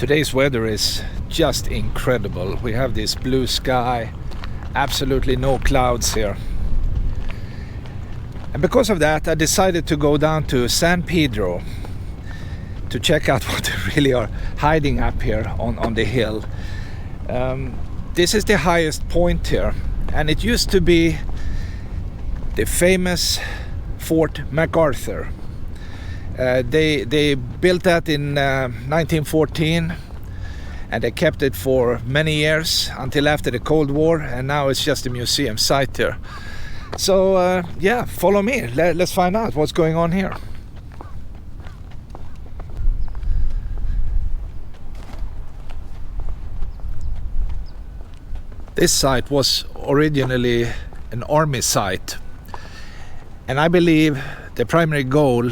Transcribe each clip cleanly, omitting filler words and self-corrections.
Today's weather is just incredible. We have this blue sky, absolutely no clouds here. And because of that, I decided to go down to San Pedro to check out what they really are hiding up here on the hill. This is the highest point here, and it used to be the famous Fort MacArthur. They built that in 1914, and they kept it for many years until after the Cold War, and now it's just a museum site here. So yeah, follow me. Let's find out what's going on here. This site was originally an army site, and I believe the primary goal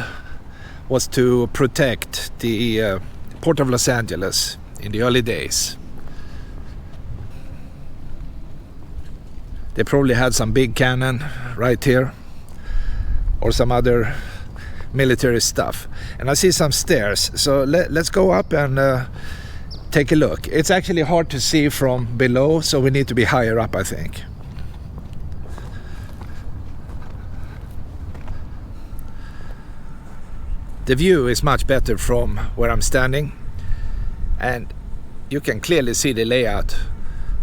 was to protect the Port of Los Angeles in the early days. They probably had some big cannon right here or some other military stuff. And I see some stairs, so let's go up and take a look. It's actually hard to see from below, so we need to be higher up, I think. The view is much better from where I'm standing, and you can clearly see the layout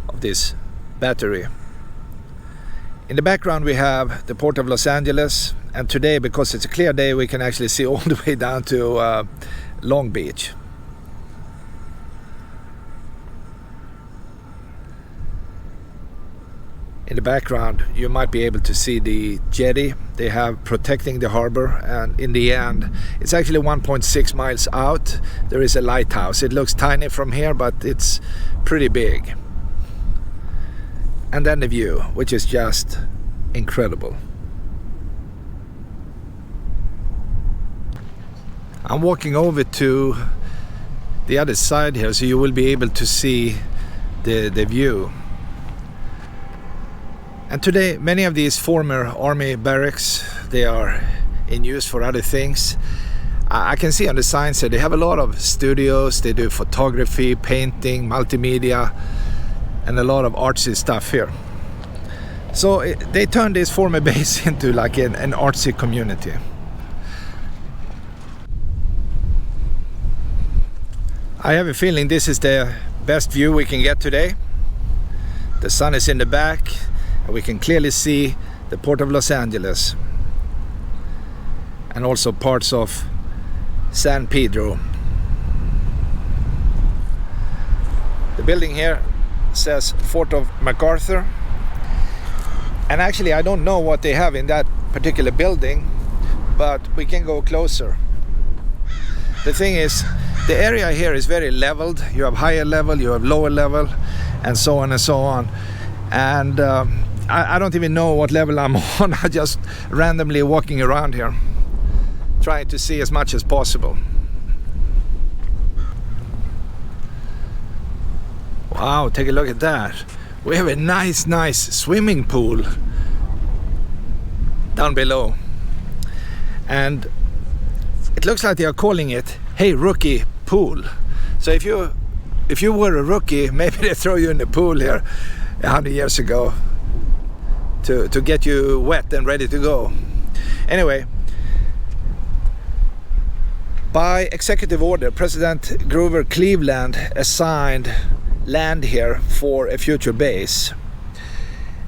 of this battery. In the background we have the Port of Los Angeles, and today, because it's a clear day, we can actually see all the way down to Long Beach. In the background you might be able to see the jetty they have protecting the harbor, and in the end it's actually 1.6 miles out. There is a lighthouse. It looks tiny from here, but it's pretty big. And then the view, which is just incredible. I'm walking over to the other side here, so you will be able to see the view. And today, many of these former army barracks, they are in use for other things. I can see on the signs that they have a lot of studios. They do photography, painting, multimedia, and a lot of artsy stuff here. So they turned this former base into like an artsy community. I have a feeling this is the best view we can get today. The sun is in the back. We can clearly see the Port of Los Angeles and also parts of San Pedro. The building here says Fort of MacArthur, and actually I don't know what they have in that particular building, but we can go closer. The thing is, the area here is very leveled. You have higher level, you have lower level, and so on and so on. And I don't even know what level I'm on. I'm just randomly walking around here, trying to see as much as possible. Wow, take a look at that. We have a nice swimming pool down below. And it looks like they are calling it, "Hey Rookie Pool." So if you were a rookie, maybe they throw you in the pool here 100 years ago to get you wet and ready to go. Anyway, by executive order, President Grover Cleveland assigned land here for a future base.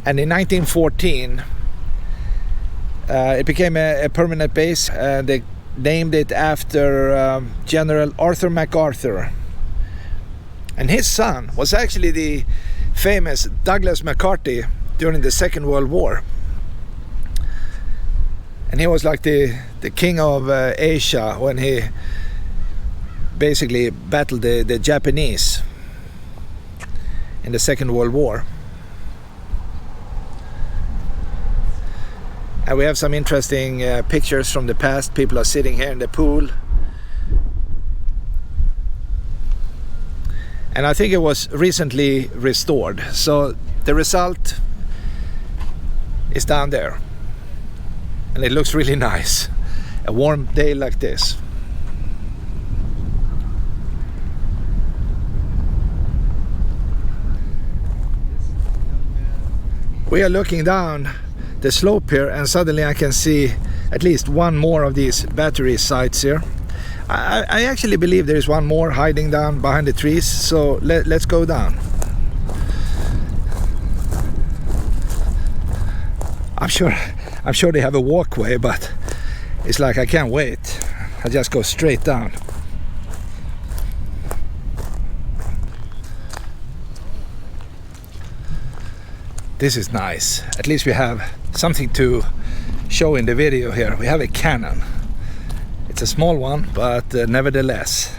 And in 1914, it became a permanent base. They named it after General Arthur MacArthur. And his son was actually the famous Douglas MacArthur during the Second World War. And he was like the king of Asia when he basically battled the Japanese in the Second World War. And we have some interesting pictures from the past. People are sitting here in the pool. And I think it was recently restored. So the result is down there. And it looks really nice. A warm day like this. We are looking down the slope here, and suddenly I can see at least one more of these battery sites here. I actually believe there is one more hiding down behind the trees, so let's go down. I'm sure they have a walkway, but it's like I can't wait. I just go straight down. This is nice. At least we have something to show in the video here. We have a cannon. It's a small one, but nevertheless,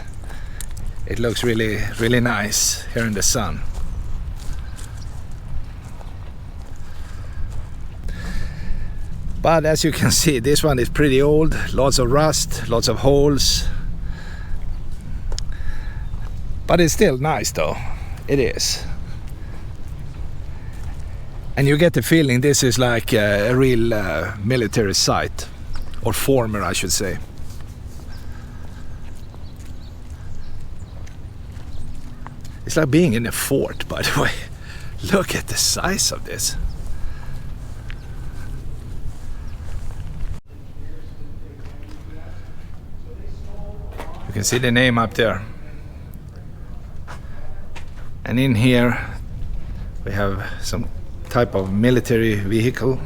it looks really, really nice here in the sun. But as you can see, this one is pretty old. Lots of rust, lots of holes. But it's still nice though. It is. And you get the feeling this is like a real military site. Or former, I should say. It's like being in a fort, by the way. Look at the size of this. You can see the name up there. And in here we have some type of military vehicle.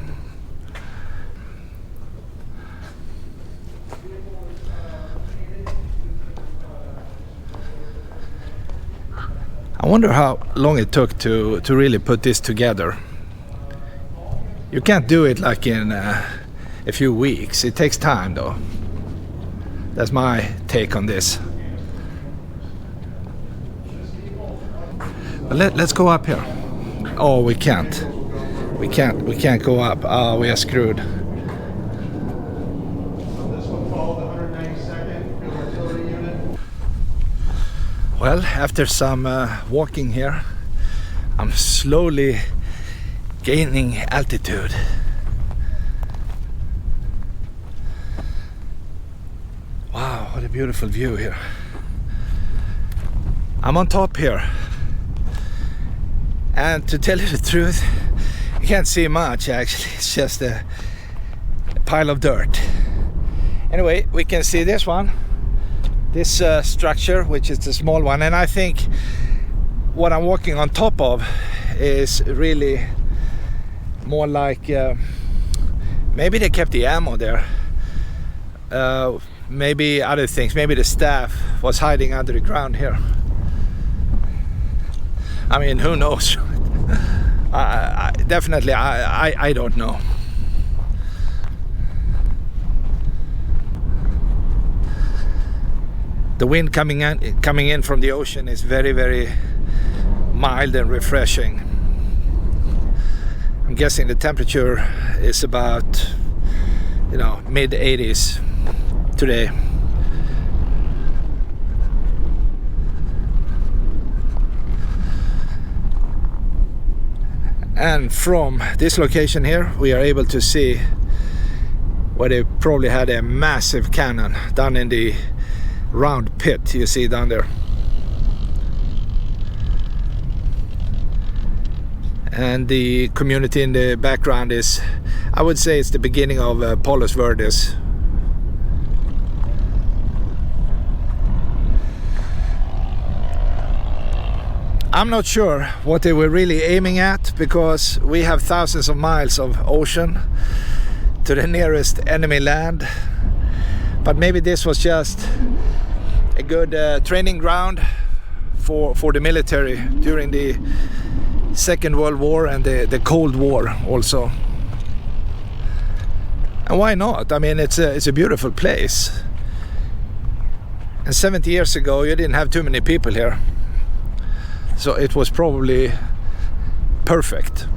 I wonder how long it took to really put this together. You can't do it like in a few weeks. It takes time though. That's my take on this. But let's go up here. Oh, we can't. We can't go up. Ah, we are screwed. Well, after some walking here, I'm slowly gaining altitude. Wow, what a beautiful view here. I'm on top here. And to tell you the truth, you can't see much actually. It's just a pile of dirt. Anyway, we can see this one. This structure, which is the small one, and I think what I'm walking on top of is really more like maybe they kept the ammo there, maybe other things, maybe the staff was hiding under the ground here. I mean, who knows? Definitely I don't know. The wind coming in from the ocean is very, very mild and refreshing. I'm guessing the temperature is about, mid 80s today. And from this location here, we are able to see where they probably had a massive cannon down in the round pit you see down there. And the community in the background is, I would say it's the beginning of Palos Verdes. I'm not sure what they were really aiming at, because we have thousands of miles of ocean to the nearest enemy land. But maybe this was just a good training ground for the military during the Second World War and the Cold War also. And why not? I mean, it's a beautiful place. And 70 years ago you didn't have too many people here, so it was probably perfect.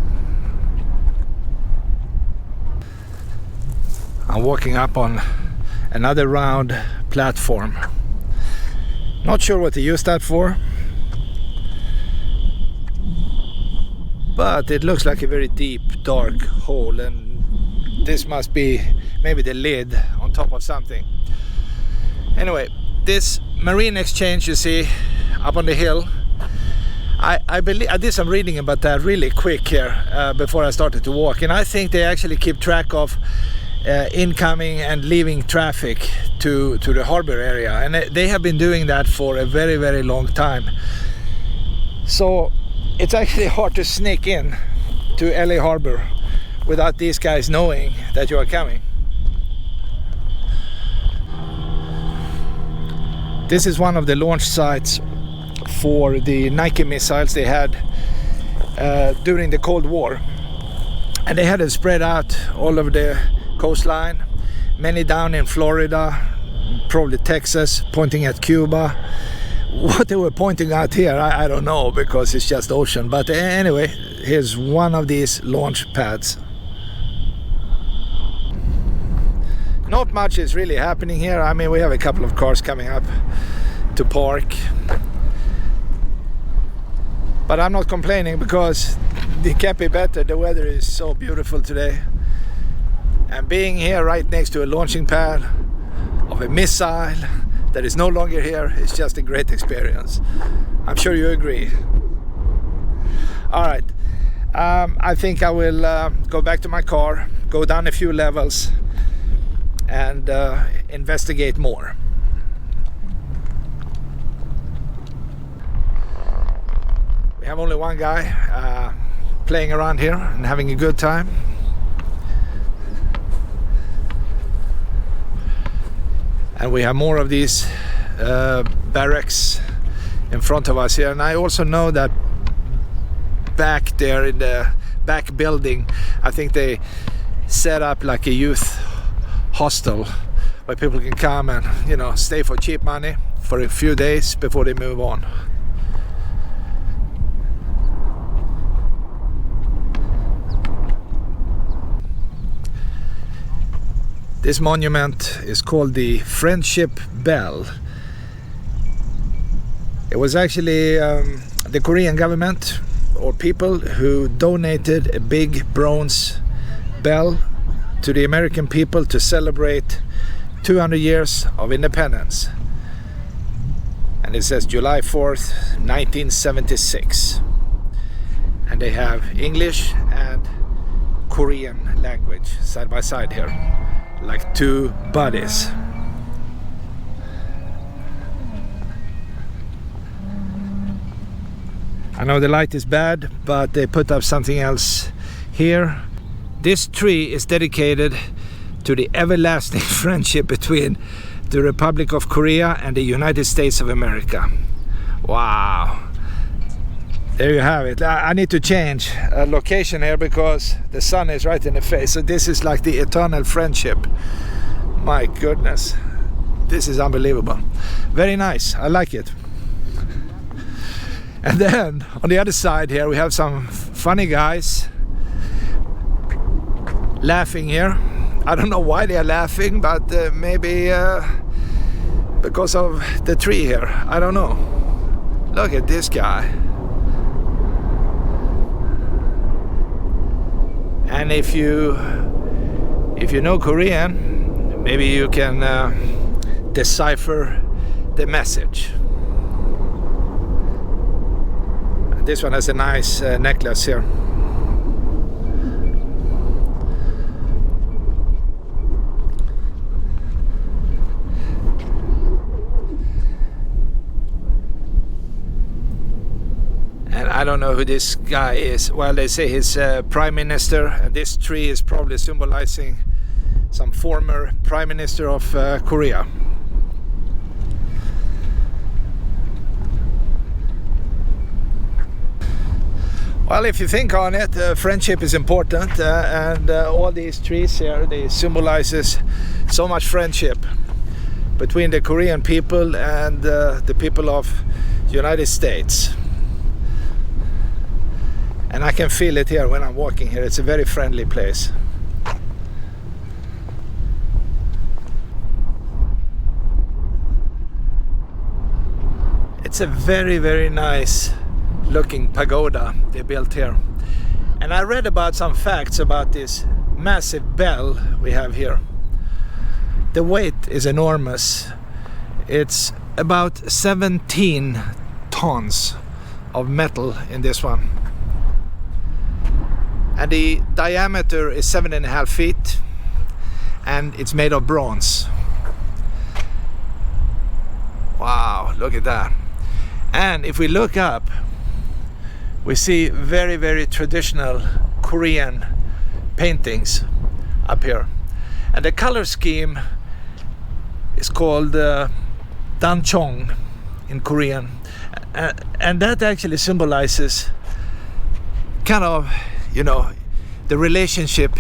I'm walking up on another round platform. Not sure what they use that for, but it looks like a very deep, dark hole, and this must be maybe the lid on top of something. Anyway, this marine exchange you see up on the hill, I believe I did some reading about that really quick here before I started to walk, and I think they actually keep track of incoming and leaving traffic to the harbor area, and they have been doing that for a very, very long time. So it's actually hard to sneak in to LA Harbor without these guys knowing that you are coming. This is one of the launch sites for the Nike missiles they had during the Cold War, and they had it spread out all over the coastline, many down in Florida, probably Texas, pointing at Cuba. What they were pointing out here, I don't know, because it's just ocean. But anyway, here's one of these launch pads. Not much is really happening here. I mean, we have a couple of cars coming up to park, but I'm not complaining because it can't be better. The weather is so beautiful today, and being here right next to a launching pad of a missile that is no longer here is just a great experience. I'm sure you agree. All right, I think I will go back to my car, go down a few levels, and investigate more. We have only one guy playing around here and having a good time. And we have more of these barracks in front of us here. And I also know that back there in the back building, I think they set up like a youth hostel where people can come and, you know, stay for cheap money for a few days before they move on. This monument is called the Friendship Bell. It was actually the Korean government or people who donated a big bronze bell to the American people to celebrate 200 years of independence. And it says July 4th, 1976. And they have English and Korean language side by side here, like two buddies. I know the light is bad, but they put up something else here. This tree is dedicated to the everlasting friendship between the Republic of Korea and the United States of America. Wow. There you have it. I need to change location here because the sun is right in the face. So this is like the eternal friendship. My goodness. This is unbelievable. Very nice. I like it. And then on the other side here we have some funny guys laughing here. I don't know why they are laughing, but maybe because of the tree here. I don't know. Look at this guy. And if you know Korean, maybe you can decipher the message. This one has a nice necklace here. And I don't know who this guy is. Well, they say he's prime minister, and this tree is probably symbolizing some former prime minister of Korea. Well, if you think on it, friendship is important, and all these trees here, they symbolizes so much friendship between the Korean people and the people of the United States. And I can feel it here when I'm walking here. It's a very friendly place. It's a very, very nice looking pagoda they built here. And I read about some facts about this massive bell we have here. The weight is enormous. It's about 17 tons of metal in this one. And the diameter is 7.5 feet, and it's made of bronze. Wow, look at that. And if we look up, we see very, very traditional Korean paintings up here. And the color scheme is called danchong in Korean. And that actually symbolizes kind of, you know, the relationship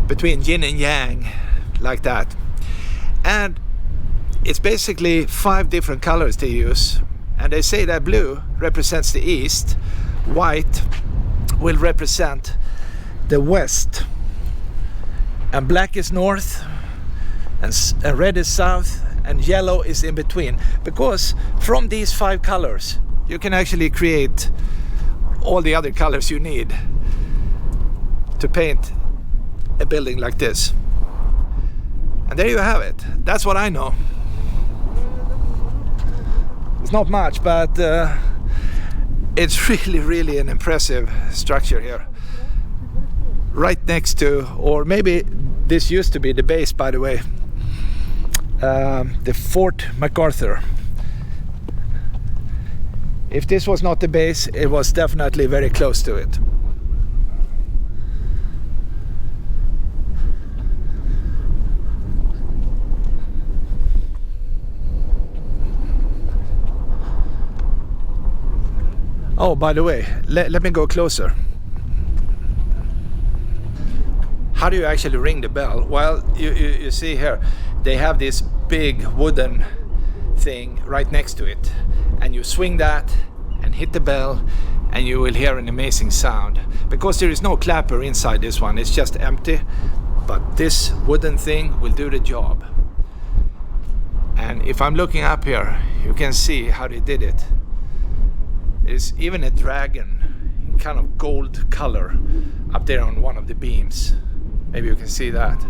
between yin and yang, like that. And it's basically 5 different colors they use. And they say that blue represents the east, white will represent the west, and black is north, and red is south, and yellow is in between. Because from these 5 colors, you can actually create all the other colors you need to paint a building like this. And there you have it. That's what I know. It's not much, but it's really, really an impressive structure here. Right next to, or maybe this used to be the base, by the way, the Fort MacArthur. If this was not the base, it was definitely very close to it. Oh, by the way, let me go closer. How do you actually ring the bell? Well, you see here, they have this big wooden thing right next to it. And you swing that and hit the bell, and you will hear an amazing sound. Because there is no clapper inside this one, it's just empty. But this wooden thing will do the job. And if I'm looking up here, you can see how they did it. There's even a dragon in kind of gold color up there on one of the beams. Maybe you can see that.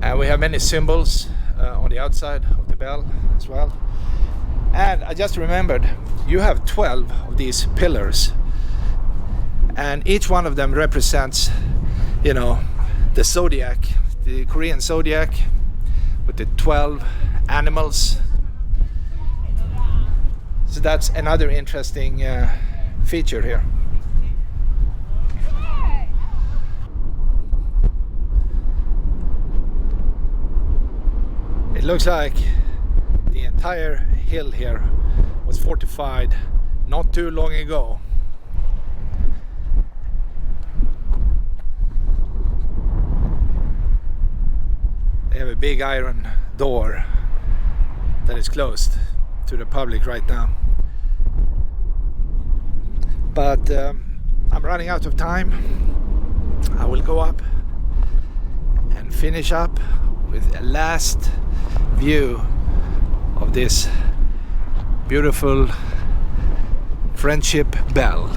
And we have many symbols on the outside of the bell as well. And I just remembered, you have 12 of these pillars, and each one of them represents, you know, the zodiac, the Korean zodiac, with the 12 animals. So that's another interesting feature here. It looks like the entire hill here was fortified not too long ago. They have a big iron door that is closed to the public right now. But I'm running out of time. I will go up and finish up with a last view of this beautiful Friendship Bell.